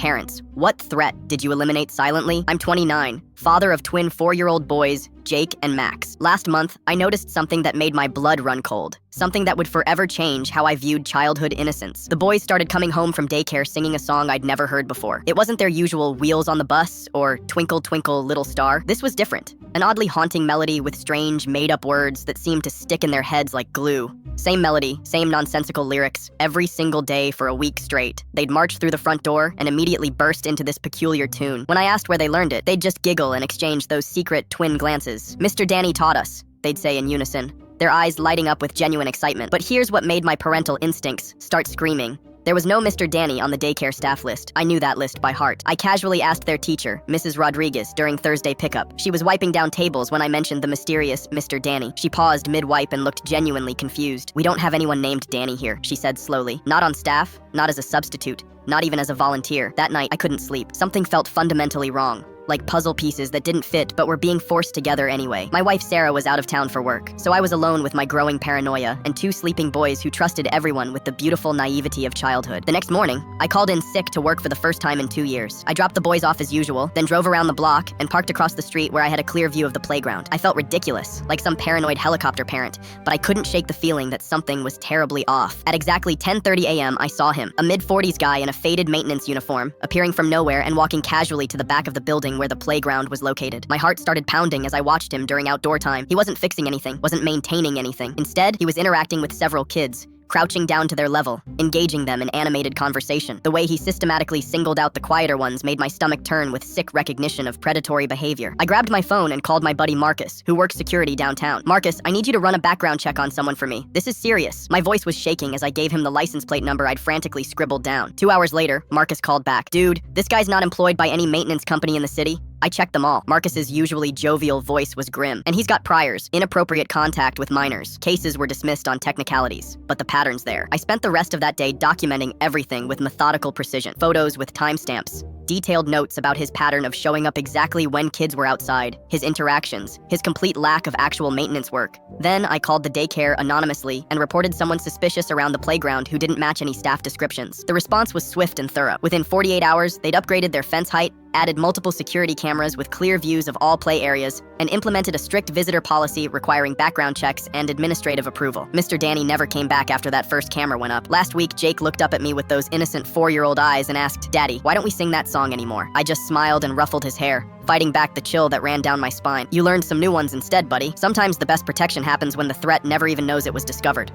Parents, what threat did you eliminate silently? I'm 29, father of twin 4-year-old boys, Jake and Max. Last month, I noticed something that made my blood run cold. Something that would forever change how I viewed childhood innocence. The boys started coming home from daycare singing a song I'd never heard before. It wasn't their usual Wheels on the Bus or Twinkle, Twinkle, Little Star. This was different. An oddly haunting melody with strange, made-up words that seemed to stick in their heads like glue. Same melody, same nonsensical lyrics, every single day for a week straight. They'd march through the front door and immediately burst into this peculiar tune. When I asked where they learned it, they'd just giggle and exchange those secret twin glances. "Mr. Danny taught us," they'd say in unison, their eyes lighting up with genuine excitement. But here's what made my parental instincts start screaming. There was no Mr. Danny on the daycare staff list. I knew that list by heart. I casually asked their teacher, Mrs. Rodriguez, during Thursday pickup. She was wiping down tables when I mentioned the mysterious Mr. Danny. She paused mid-wipe and looked genuinely confused. "We don't have anyone named Danny here," she said slowly. "Not on staff, not as a substitute, not even as a volunteer." That night, I couldn't sleep. Something felt fundamentally wrong. Like puzzle pieces that didn't fit but were being forced together anyway. My wife Sarah was out of town for work, so I was alone with my growing paranoia and 2 sleeping boys who trusted everyone with the beautiful naivety of childhood. The next morning, I called in sick to work for the first time in 2 years. I dropped the boys off as usual, then drove around the block and parked across the street where I had a clear view of the playground. I felt ridiculous, like some paranoid helicopter parent, but I couldn't shake the feeling that something was terribly off. At exactly 10:30 a.m., I saw him, a mid-40s guy in a faded maintenance uniform, appearing from nowhere and walking casually to the back of the building where the playground was located. My heart started pounding as I watched him during outdoor time. He wasn't fixing anything, wasn't maintaining anything. Instead, he was interacting with several kids, crouching down to their level, engaging them in animated conversation. The way he systematically singled out the quieter ones made my stomach turn with sick recognition of predatory behavior. I grabbed my phone and called my buddy Marcus, who works security downtown. "Marcus, I need you to run a background check on someone for me. This is serious." My voice was shaking as I gave him the license plate number I'd frantically scribbled down. 2 hours later, Marcus called back. "Dude, this guy's not employed by any maintenance company in the city." I checked them all. Marcus's usually jovial voice was grim, and he's got priors, inappropriate contact with minors. Cases were dismissed on technicalities, but the pattern's there. I spent the rest of that day documenting everything with methodical precision. Photos with timestamps, detailed notes about his pattern of showing up exactly when kids were outside, his interactions, his complete lack of actual maintenance work. Then I called the daycare anonymously and reported someone suspicious around the playground who didn't match any staff descriptions. The response was swift and thorough. Within 48 hours, they'd upgraded their fence height, added multiple security cameras with clear views of all play areas, and implemented a strict visitor policy requiring background checks and administrative approval. Mr. Danny never came back after that first camera went up. Last week, Jake looked up at me with those innocent 4-year-old eyes and asked, "Daddy, why don't we sing that song anymore?" I just smiled and ruffled his hair, fighting back the chill that ran down my spine. "You learned some new ones instead, buddy. Sometimes the best protection happens when the threat never even knows it was discovered."